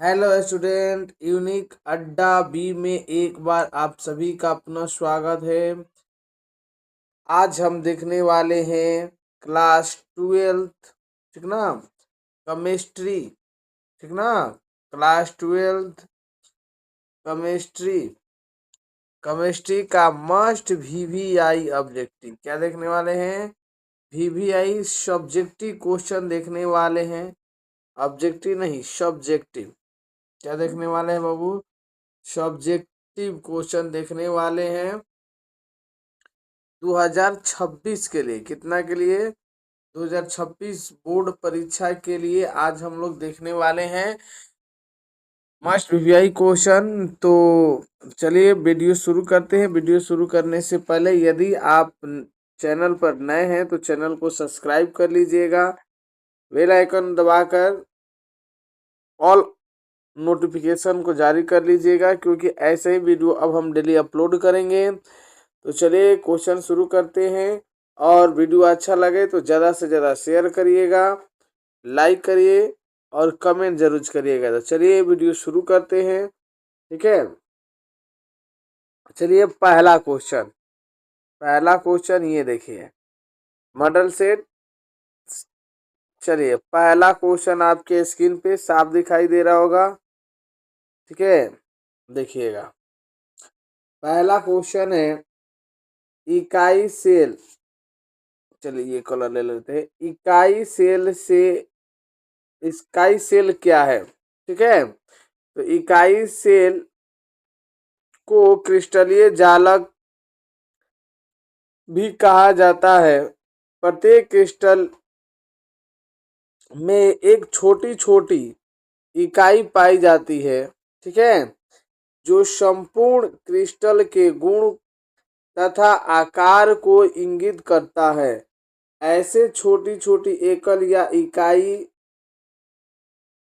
Hello student, unique अड्डा B में एक बार आप सभी का अपना स्वागत है। आज हम देखने वाले हैं क्लास 12th, ठीक ना, केमिस्ट्री, ठीक ना, क्लास 12th केमिस्ट्री। केमिस्ट्री का मस्ट वीवीआई ऑब्जेक्टिव क्या देखने वाले हैं? वीवीआई सब्जेक्टिव क्वेश्चन देखने वाले हैं, ऑब्जेक्टिव नहीं सब्जेक्टिव। क्या देखने वाले हैं बाबू? सब्जेक्टिव क्वेश्चन देखने वाले हैं 2026 के लिए। कितना के लिए? 2026 बोर्ड परीक्षा के लिए आज हम लोग देखने वाले हैं मस्ट वीवीआई क्वेश्चन। तो चलिए वीडियो शुरू करते हैं। वीडियो शुरू करने से पहले यदि आप चैनल पर नए हैं तो चैनल को सब्सक्राइब कर लीजिएगा, बेल आइकन दबाकर ऑल नोटिफिकेशन को जारी कर लीजिएगा, क्योंकि ऐसे ही वीडियो अब हम डेली अपलोड करेंगे। तो चलिए क्वेश्चन शुरू करते हैं। और वीडियो अच्छा लगे तो ज़्यादा से ज़्यादा शेयर करिएगा, लाइक करिए और कमेंट जरूर करिएगा। तो चलिए वीडियो शुरू करते हैं, ठीक है। चलिए पहला क्वेश्चन ये देखिए, मॉडल सेट। चलिए पहला क्वेश्चन आपके स्क्रीन पे साफ दिखाई दे रहा होगा, ठीक है, देखिएगा। पहला क्वेश्चन है इकाई सेल। चलिए ये कलर ले लेते हैं। इकाई सेल क्या है? ठीक है, तो इकाई सेल को क्रिस्टलीय जालक भी कहा जाता है। प्रत्येक क्रिस्टल में एक छोटी छोटी इकाई पाई जाती है, ठीक है, जो संपूर्ण क्रिस्टल के गुण तथा आकार को इंगित करता है। ऐसे छोटी छोटी एकल या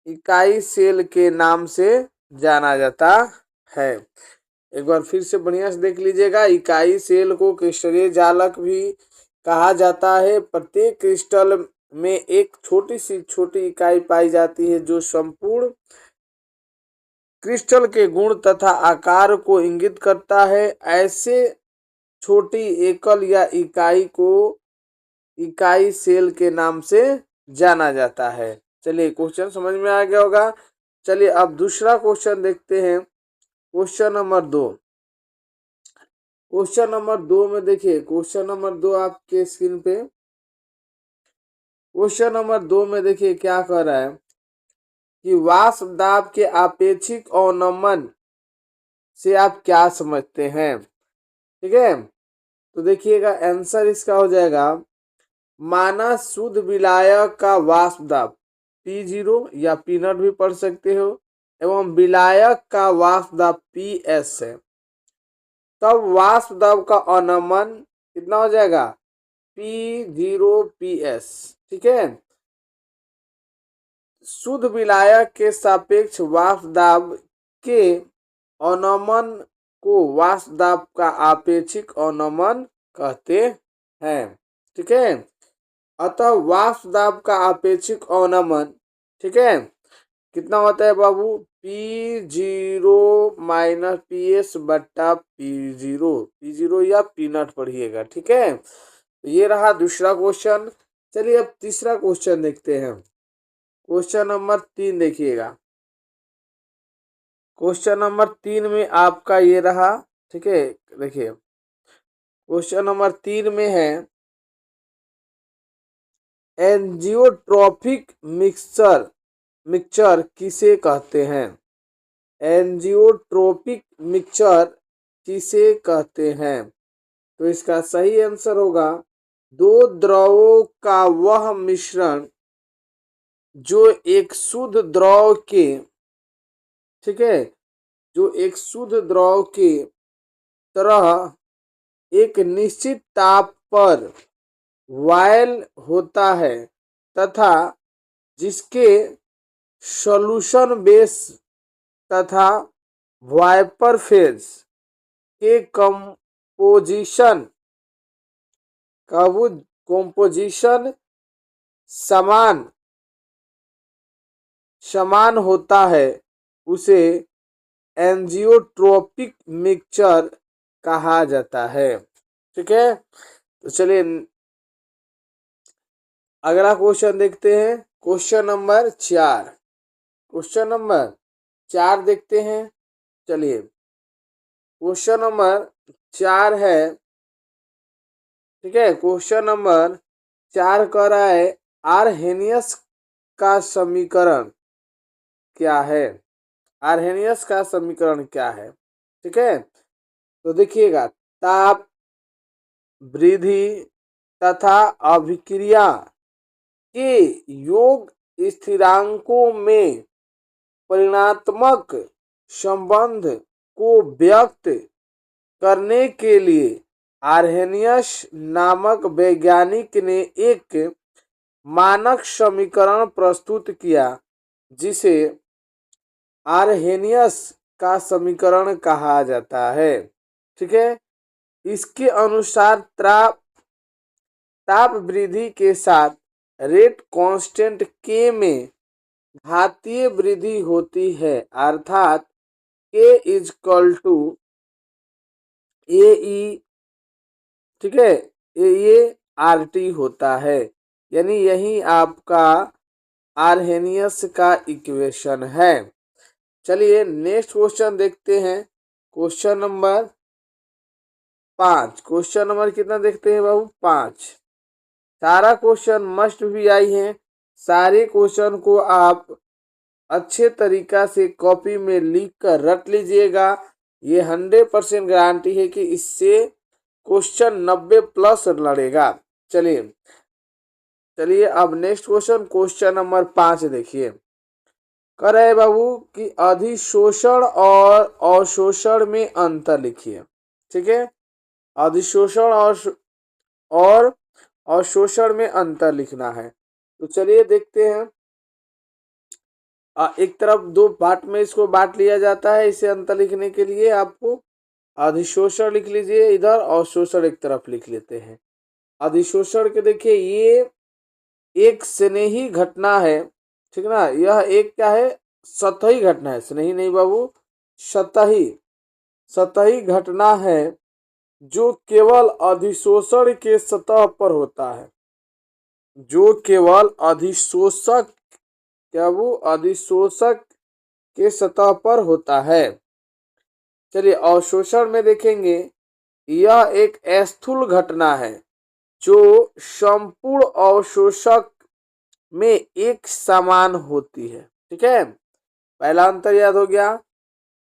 इकाई सेल के नाम से जाना जाता है। एक बार फिर से बढ़िया से देख लीजिएगा। इकाई सेल को क्रिस्टलीय जालक भी कहा जाता है। प्रत्येक क्रिस्टल में एक छोटी सी छोटी इकाई पाई जाती है जो संपूर्ण क्रिस्टल के गुण तथा आकार को इंगित करता है। ऐसे छोटी एकल या इकाई को इकाई सेल के नाम से जाना जाता है। चलिए क्वेश्चन समझ में आ गया होगा। चलिए अब दूसरा क्वेश्चन देखते हैं। Question number 2। क्वेश्चन नंबर 2 में देखिए, क्वेश्चन नंबर 2 आपके स्क्रीन पे। क्वेश्चन नंबर 2 में देखिए क्या कह रहा है कि वाष्प दाब के आपेक्षिक अवनमन से आप क्या समझते हैं? ठीक है, तो देखिएगा आंसर इसका हो जाएगा माना शुद्ध विलायक का वाष्प दाब P0 या P0 भी पढ़ सकते हो, एवं विलायक का वाष्प दाब PS है। तब वाष्प दाब का अवनमन कितना हो जाएगा? P0PS, ठीक है। शुद्ध विलायक के सापेक्ष वाष्प दाब के अवनमन को वाष्प दाब का आपेक्षिक अवनमन कहते हैं, ठीक है। अतः वाष्प दाब का आपेक्षिक अवनमन, ठीक है, कितना होता है बाबू? P0 माइनस PS बट्टा P0 या P0 पढ़िएगा, ठीक है। तो ये रहा दूसरा क्वेश्चन। चलिए अब तीसरा क्वेश्चन देखते हैं। क्वेश्चन नंबर 3 देखिएगा। क्वेश्चन नंबर 3 में आपका ये रहा, ठीक है। देखिए क्वेश्चन नंबर 3 में है एंजियोट्रोपिक मिक्सचर किसे कहते हैं? एंजियोट्रोपिक मिक्सचर किसे कहते हैं? तो इसका सही आंसर होगा दो द्रवों का वह मिश्रण जो एक शुद्ध द्रव के, ठीक है, जो एक शुद्ध द्रव के तरह एक निश्चित ताप पर वायल होता है तथा जिसके सॉल्यूशन बेस तथा वाइपर फेज के कंपोजिशन समान समान होता है। उसे एंजियोट्रोपिक मिक्सचर कहा जाता है। ठीक है, तो चलिए अगला क्वेश्चन देखते हैं। क्वेश्चन नंबर 4 देखते हैं। चलिए क्वेश्चन नंबर 4 है, ठीक है। क्वेश्चन नंबर 4 कह रहा है आर्हेनियस का समीकरण क्या है। आर्हेनियस का समीकरण क्या है, ठीक है। तो देखिएगा, ताप, वृद्धि तथा अभिक्रिया के योग स्थिरांकों में परिमाणात्मक संबंध को व्यक्त करने के लिए आर्हेनियस नामक वैज्ञानिक ने एक मानक समीकरण प्रस्तुत किया, जिसे आर्हेनियस का समीकरण कहा जाता है। ठीक है, इसके अनुसार ताप वृद्धि के साथ रेट कांस्टेंट के में घातीय वृद्धि होती है, अर्थात K इजकल टू ए ई, ठीक है, ये RT होता है। यानी यही आपका आर्हेनियस का इक्वेशन है। चलिए नेक्स्ट क्वेश्चन देखते हैं। क्वेश्चन नंबर कितना देखते हैं बाबू, 5। सारा क्वेश्चन मस्ट भी आई है। सारे क्वेश्चन को आप अच्छे तरीका से कॉपी में लिख कर रट लीजिएगा। ये 100% गारंटी है कि इससे क्वेश्चन 90+ लड़ेगा। चलिए अब नेक्स्ट क्वेश्चन नंबर 5 देखिए। कह रहे हैं बाबू कि अधिशोषण और अवशोषण में अंतर लिखिए। ठीक है, अधिशोषण और अवशोषण में अंतर लिखना है। तो चलिए देखते हैं। एक तरफ 2 पार्ट में इसको बांट लिया जाता है। इसे अंतर लिखने के लिए आपको अधिशोषण लिख लीजिए इधर, अवशोषण एक तरफ लिख लेते हैं। अधिशोषण के देखिए, ये एक स्नेही घटना है, ठीक ना। यह एक क्या है, सतही घटना है, स्नेही नहीं बाबू, सतही घटना है जो केवल अधिशोषण के सतह पर होता है। जो केवल अधिशोषक के सतह पर होता है। चलिए अवशोषण में देखेंगे, यह एक स्थूल घटना है जो संपूर्ण अवशोषक में एक समान होती है। ठीक है, पहला अंतर याद हो गया।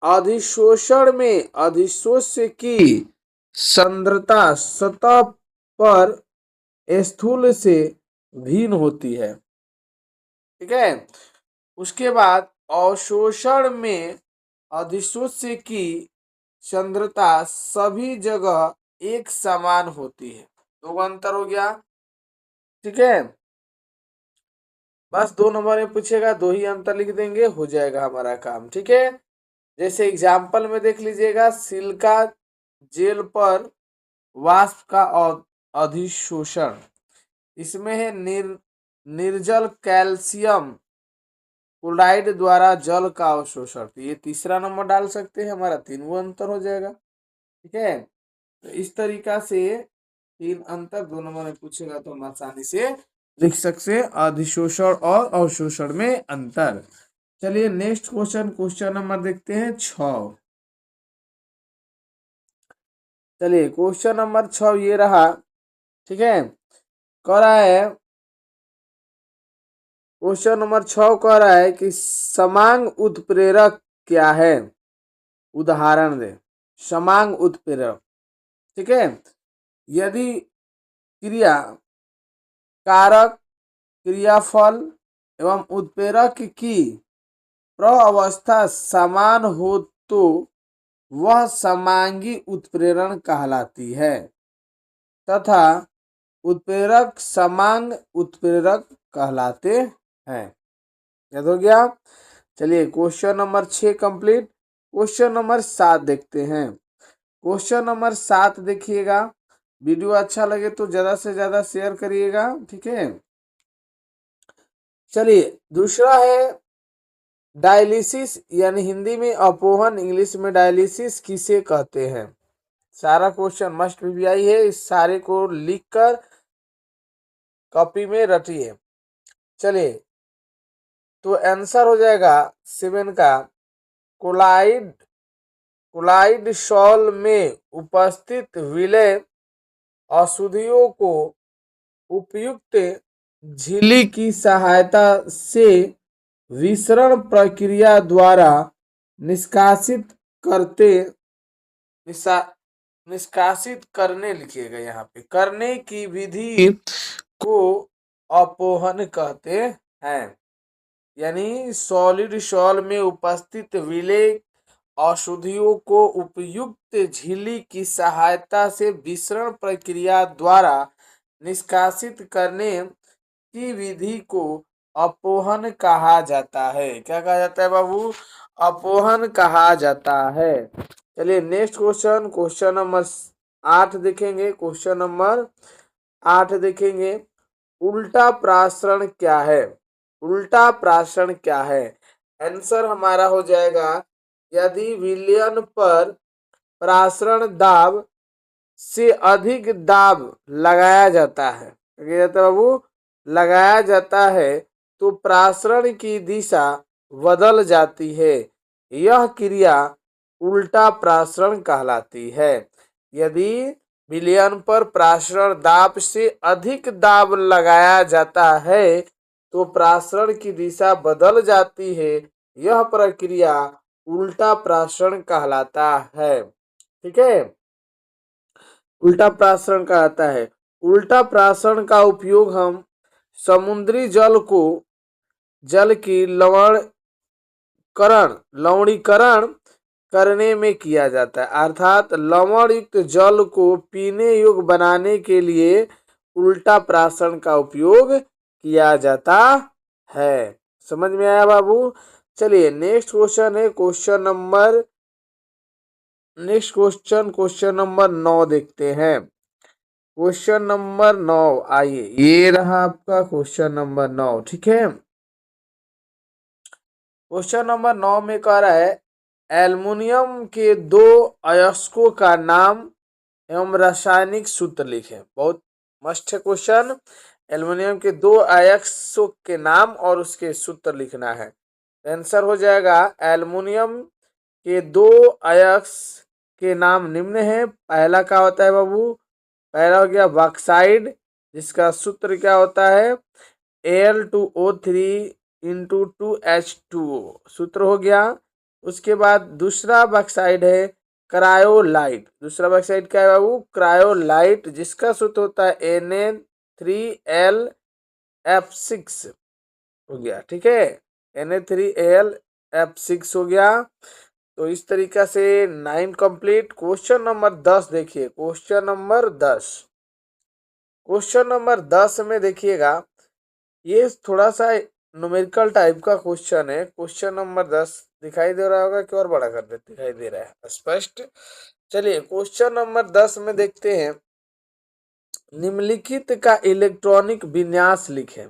अधिशोषण में अधिशोष्य की सांद्रता सतह पर स्थूल से भिन्न होती है। ठीक है, उसके बाद अवशोषण में अधिशोष्य की सांद्रता सभी जगह एक समान होती है। 2 अंतर हो गया। ठीक है, बस 2 नंबर में पूछेगा, 2 ही अंतर लिख देंगे, हो जाएगा हमारा काम। ठीक है, जैसे एग्जाम्पल में देख लीजिएगा, सिलिका जेल पर वाष्प का अधिशोषण, इसमें है निर्जल कैल्शियम क्लोराइड द्वारा जल का अवशोषण। तो ये तीसरा नंबर डाल सकते हैं, हमारा 3 अंतर हो जाएगा। ठीक है, तो इस तरीका से 3 अंतर 2 नंबर में पूछेगा तो हम आसानी से लिख सकते हैं, अधिशोषण और अवशोषण में अंतर। चलिए नेक्स्ट क्वेश्चन नंबर देखते हैं 6। चलिए क्वेश्चन नंबर 6 ये रहा। ठीक है, कह रहा है क्वेश्चन नंबर 6 कह रहा है कि समांग उत्प्रेरक क्या है, उदाहरण दे। समांग उत्प्रेरक, ठीक है, यदि क्रिया कारक, क्रियाफल एवं उत्प्रेरक की प्रअवस्था समान हो तो वह समांगी उत्प्रेरण कहलाती है, तथा उत्प्रेरक समांग उत्प्रेरक कहलाते हैं। याद हो गया। चलिए question number 6 complete. Question number 7 देखते हैं। क्वेश्चन नंबर 7 देखिएगा। वीडियो अच्छा लगे तो ज्यादा से ज्यादा शेयर करिएगा। ठीक है, चलिए दूसरा है डायलिसिस यानी हिंदी में अपोहन, इंग्लिश में डायलिसिस किसे कहते हैं? सारा क्वेश्चन मस्ट वीवीआई है, इस सारे को लिखकर कॉपी में रटिए। चलिए, तो आंसर हो जाएगा 7 का कोलाइड कोलाइड सॉल में उपस्थित विलय अशुद्धियों को उपयुक्त झिल्ली की सहायता से विसरण प्रक्रिया द्वारा निष्कासित करते निष्कासित करने, लिखिएगा यहाँ पे, करने की विधि को अपोहन कहते हैं। यानी सॉलिड सॉल में उपस्थित विलेय अशुद्धियों को उपयुक्त झिल्ली की सहायता से विसरण प्रक्रिया द्वारा निष्कासित करने की विधि को अपोहन कहा जाता है। क्या कहा जाता है बाबू? अपोहन कहा जाता है। चलिए नेक्स्ट क्वेश्चन, क्वेश्चन नंबर 8 देखेंगे। क्वेश्चन नंबर 8 देखेंगे, उल्टा प्रासरण क्या है? उल्टा प्रासरण क्या है? आंसर हमारा हो जाएगा, यदि विलयन पर प्रासरण दाब से अधिक दाब लगाया जाता है, क्या जाता है बाबू? लगाया जाता है तो प्रासरण की दिशा बदल जाती है। यह क्रिया उल्टा प्रासरण कहलाती है। यदि विलयन पर प्रासरण दाब से अधिक दाब लगाया जाता है तो प्रासरण की दिशा बदल जाती है। यह प्रक्रिया उल्टा प्रासरण कहलाता है। ठीक है, उल्टा प्रासरण कहलाता है। उल्टा प्रासरण का उपयोग हम समुद्री जल की लवणीकरण करने में किया जाता है, अर्थात लवण युक्त जल को पीने योग्य बनाने के लिए उल्टा प्रासरण का उपयोग किया जाता है। समझ में आया बाबू? चलिए नेक्स्ट क्वेश्चन है, क्वेश्चन नंबर 9 देखते हैं। क्वेश्चन नंबर 9, आइए, ये रहा आपका क्वेश्चन नंबर 9। ठीक है, क्वेश्चन नंबर 9 में कह रहा है, एल्युमिनियम के 2 अयस्कों का नाम एवं रासायनिक सूत्र लिखें। बहुत मस्त है क्वेश्चन। एल्युमिनियम के 2 अयस्कों के नाम और उसके सूत्र लिखना है। आंसर हो जाएगा, एल्युमिनियम के 2 अयस्क के नाम निम्न है। पहला क्या होता है बाबू? पहला हो गया बॉक्साइड, जिसका सूत्र क्या होता है? Al2O3 इंटू 2H2O, सूत्र हो गया। उसके बाद दूसरा बॉक्साइड है क्रायोलाइट। दूसरा बॉक्साइड क्या है बाबू? क्रायोलाइट, जिसका सूत्र होता है Na3Al(F6) हो गया। ठीक है, Na3Al(F6) हो गया। तो इस तरीका से 9 कंप्लीट। क्वेश्चन नंबर 10 देखिए, क्वेश्चन नंबर 10। क्वेश्चन नंबर 10 में देखिएगा, ये थोड़ा सा न्यूमेरिकल टाइप का क्वेश्चन है। क्वेश्चन नंबर 10 दिखाई दे रहा होगा कि और बड़ा कर दे, दिखाई दे रहा है स्पष्ट? चलिए क्वेश्चन नंबर 10 में देखते हैं, निम्नलिखित का इलेक्ट्रॉनिक विन्यास लिखें।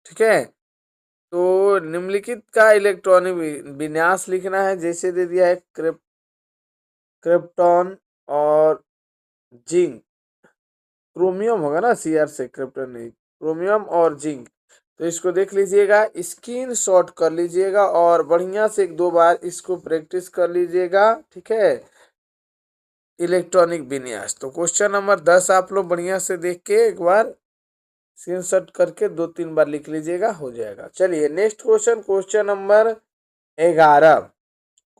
ठीक है, तो निम्नलिखित का इलेक्ट्रॉनिक विन्यास लिखना है। जैसे दे दिया है क्रिप्टॉन और जिंक, क्रोमियम होगा ना, सीआर से, क्रिप्टॉन नहीं, क्रोमियम और जिंक। तो इसको देख लीजिएगा, स्क्रीन शॉट कर लीजिएगा और बढ़िया से 1-2 बार इसको प्रैक्टिस कर लीजिएगा। ठीक है, इलेक्ट्रॉनिक विन्यास। तो क्वेश्चन नंबर 10 आप लोग बढ़िया से देख के एक बार स्क्रीन शॉट करके 2-3 बार लिख लीजिएगा, हो जाएगा। चलिए next question, question number 11।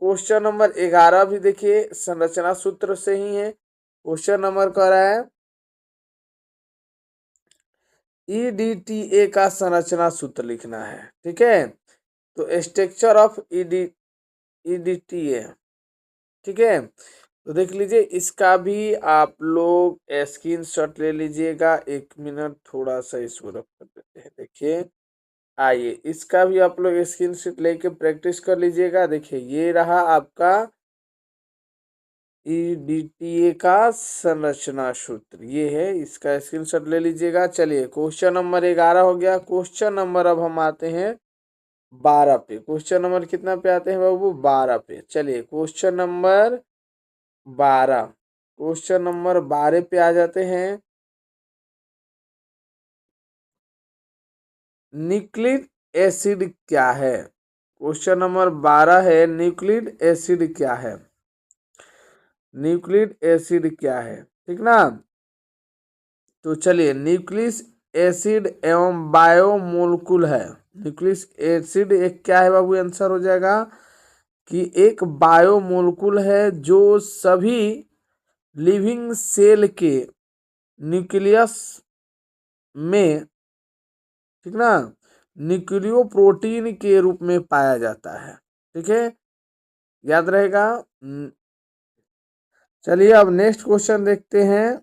Question number 11 भी देखिए संरचना सूत्र से ही है। क्वेश्चन नंबर कह रहा है, ईडीटीए का संरचना सूत्र लिखना है। ठीक है, तो स्ट्रक्चर ऑफ ईडीटीए। ठीक है, तो देख लीजिए, इसका भी आप लोग स्क्रीन शॉट ले लीजिएगा। 1 मिनट थोड़ा सा इसको रख कर देते हैं। देखिए, आइए, इसका भी आप लोग स्क्रीन शॉट लेके प्रैक्टिस कर लीजिएगा। देखिए, ये रहा आपका ईडीटीए का संरचना सूत्र, ये है, इसका स्क्रीनशॉट ले लीजिएगा। चलिए क्वेश्चन नंबर 11 हो गया। क्वेश्चन नंबर अब हम आते हैं 12 पे। क्वेश्चन नंबर कितना पे आते हैं बाबू? 12 पे। चलिए क्वेश्चन नंबर 12, क्वेश्चन नंबर 12 पे आ जाते हैं। न्यूक्लिक एसिड क्या है? क्वेश्चन नंबर 12 है, न्यूक्लिक एसिड क्या है? न्यूक्लिक एसिड क्या है? ठीक ना। तो चलिए, न्यूक्लिक एसिड एवं बायोमोलिकुल है। न्यूक्लिक एसिड एक क्या है बाबू? आंसर हो जाएगा कि एक बायोमोलिकुल है जो सभी लिविंग सेल के न्यूक्लियस में, ठीक ना, न्यूक्लियो प्रोटीन के रूप में पाया जाता है। ठीक है, याद रहेगा। चलिए अब नेक्स्ट क्वेश्चन देखते हैं।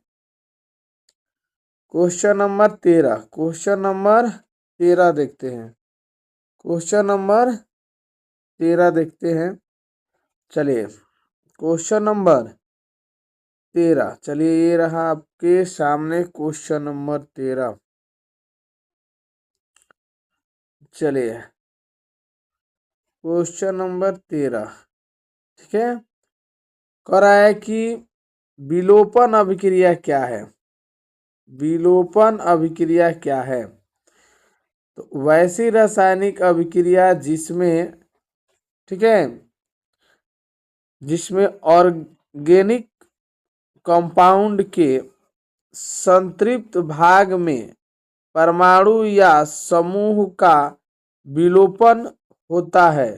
क्वेश्चन नंबर 13, क्वेश्चन नंबर 13 देखते हैं। क्वेश्चन नंबर 13 देखते हैं। चलिए क्वेश्चन नंबर 13, चलिए ये रहा आपके सामने क्वेश्चन नंबर 13। चलिए क्वेश्चन नंबर 13, ठीक है, कह रहा है कि विलोपन अभिक्रिया क्या है? विलोपन अभिक्रिया क्या है? तो वैसी रासायनिक अभिक्रिया जिसमें, ठीक है, जिसमें ऑर्गेनिक कंपाउंड के संतृप्त भाग में परमाणु या समूह का विलोपन होता है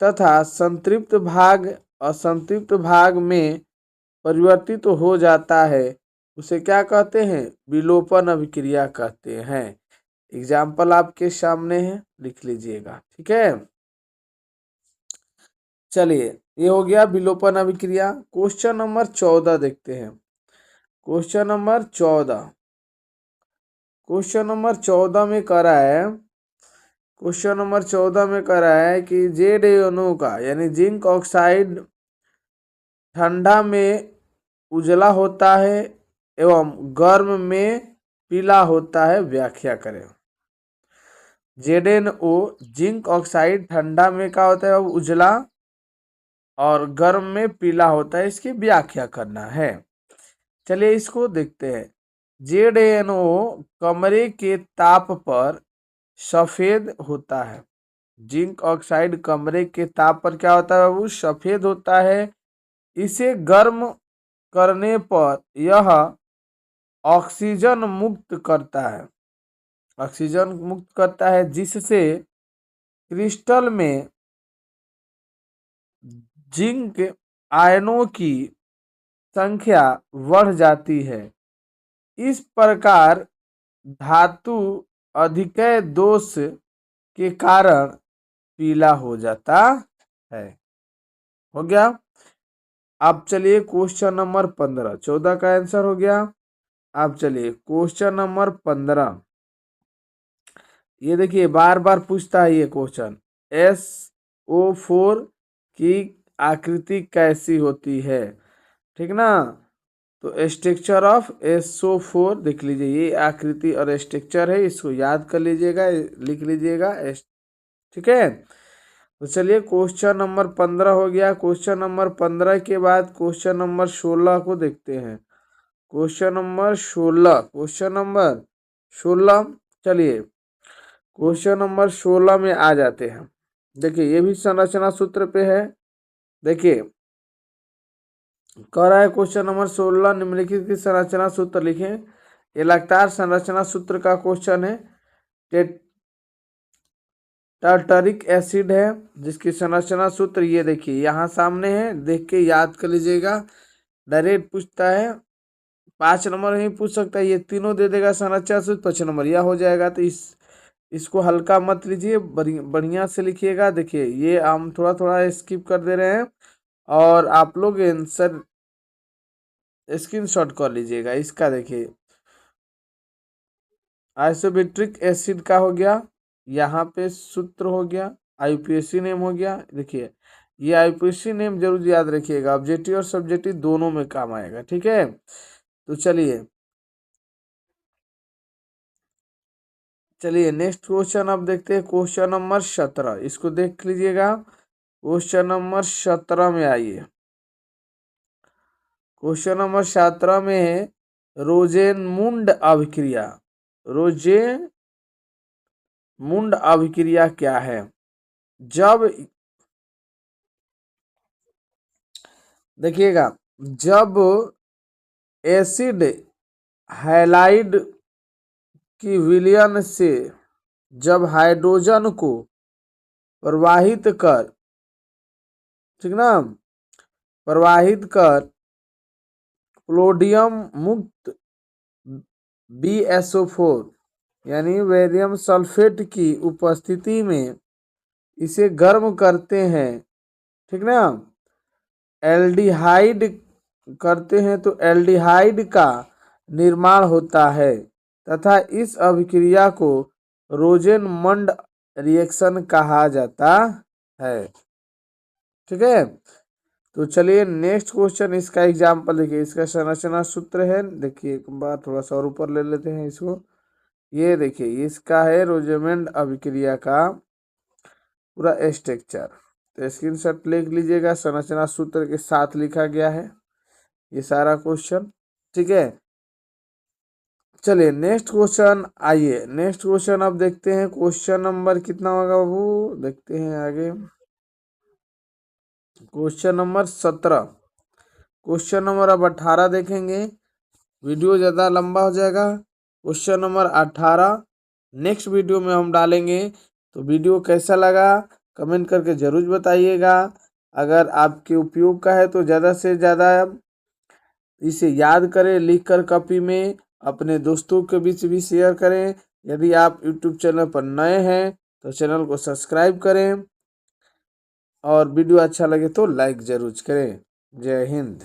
तथा संतृप्त भाग असंतृप्त भाग में परिवर्तित हो जाता है, उसे क्या कहते हैं? विलोपन अभिक्रिया कहते हैं। एग्जाम्पल आपके सामने है, लिख लीजिएगा। ठीक है, चलिए ये हो गया विलोपन अभिक्रिया। क्वेश्चन नंबर 14 देखते हैं। क्वेश्चन नंबर 14, क्वेश्चन नंबर 14 में कह रहा है, क्वेश्चन नंबर 14 में कह रहा है कि जेड अणु का यानी जिंक ऑक्साइड ठंडा में उजला होता है एवं गर्म में पीला होता है, व्याख्या करें। ZnO जिंक ऑक्साइड ठंडा में क्या होता है? उजला और गर्म में पीला होता है, इसकी व्याख्या करना है। चलिए इसको देखते हैं। ZnO कमरे के ताप पर सफेद होता है। जिंक ऑक्साइड कमरे के ताप पर क्या होता है बाबू? सफेद होता है। इसे गर्म करने पर यह ऑक्सीजन मुक्त करता है, ऑक्सीजन मुक्त करता है, जिससे क्रिस्टल में जिंक आयनों की संख्या बढ़ जाती है। इस प्रकार धातु अधिकय दोष के कारण पीला हो जाता है। हो गया। अब चलिए क्वेश्चन नंबर 15, 14 का आंसर हो गया। अब चलिए क्वेश्चन नंबर 15, ये देखिए बार बार पूछता है ये क्वेश्चन। SO4 की आकृति कैसी होती है? ठीक ना। तो स्ट्रक्चर ऑफ SO4 देख लीजिए, ये आकृति और स्ट्रक्चर है, इसको याद कर लीजिएगा, लिख लीजिएगा। ठीक है, तो चलिए क्वेश्चन नंबर 15 हो गया। क्वेश्चन नंबर 15 के बाद क्वेश्चन नंबर 16 को देखते हैं। क्वेश्चन नंबर 16, क्वेश्चन नंबर 16, चलिए क्वेश्चन नंबर 16 में आ जाते हैं। देखिए ये भी संरचना सूत्र पे है। देखिए कह रहा है क्वेश्चन नंबर 16, निम्नलिखित की संरचना सूत्र लिखें। ये लगातार संरचना सूत्र का क्वेश्चन है। टार्टरिक एसिड है जिसकी संरचना सूत्र ये देखिए यहाँ सामने है, देख के याद कर लीजिएगा। डायरेक्ट पूछता है, 5 नंबर नहीं पूछ सकता, ये तीनों दे देगा संरचना सूत्र, 5 नंबर यह हो जाएगा। तो इसको हल्का मत लीजिए, बढ़िया से लिखिएगा। देखिए ये हम थोड़ा थोड़ा स्किप कर दे रहे हैं और आप लोग आंसर स्क्रीनशॉट कर लीजिएगा इसका। देखिए आइसोबेट्रिक एसिड का हो गया, यहाँ पे सूत्र हो गया, IUPAC नेम हो गया। देखिए ये IUPAC नेम जरूर याद रखिएगा, ऑब्जेक्टिव और सब्जेक्टिव दोनों में काम आएगा। ठीक है, तो चलिए चलिए नेक्स्ट क्वेश्चन अब देखते हैं, क्वेश्चन नंबर 17, इसको देख लीजिएगा। क्वेश्चन नंबर 17 में आइए। क्वेश्चन नंबर 17 में है रोजेनमुंड अभिक्रिया। रोजेमुंड अभिक्रिया क्या है? जब देखिएगा, जब एसिड हैलाइड की विलयन से जब हाइड्रोजन को प्रवाहित कर, ठीक ना, प्रवाहित कर पोलोडियम मुक्त BSO4 यानी बेरियम सल्फेट की उपस्थिति में इसे गर्म करते हैं, ठीक ना, एल्डिहाइड करते हैं तो एल्डिहाइड का निर्माण होता है तथा इस अभिक्रिया को रोजेनमंड रिएक्शन कहा जाता है। ठीक है, तो चलिए नेक्स्ट क्वेश्चन, इसका एग्जाम्पल देखिए। इसका संरचना सूत्र है, देखिए एक बार थोड़ा सा और ऊपर ले लेते हैं इसको। ये देखिए इसका है रोजेमंड अभिक्रिया का पूरा स्ट्रक्चर। तो स्क्रीनशॉट ले लीजिएगा, संरचना सूत्र के साथ लिखा गया है ये सारा क्वेश्चन। ठीक है, चलिए नेक्स्ट क्वेश्चन आइए। नेक्स्ट क्वेश्चन अब देखते हैं, क्वेश्चन नंबर कितना होगा बाबू, देखते हैं आगे। Question number 17। क्वेश्चन नंबर अब 18 देखेंगे, वीडियो ज़्यादा लंबा हो जाएगा। क्वेश्चन नंबर 18 नेक्स्ट वीडियो में हम डालेंगे। तो वीडियो कैसा लगा कमेंट करके ज़रूर बताइएगा। अगर आपके उपयोग का है तो ज़्यादा से ज़्यादा इसे याद करें, लिख कर कॉपी में अपने दोस्तों के बीच भी शेयर करें। यदि आप यूट्यूब चैनल पर नए हैं तो चैनल को सब्सक्राइब करें और वीडियो अच्छा लगे तो लाइक ज़रूर करें। जय हिंद।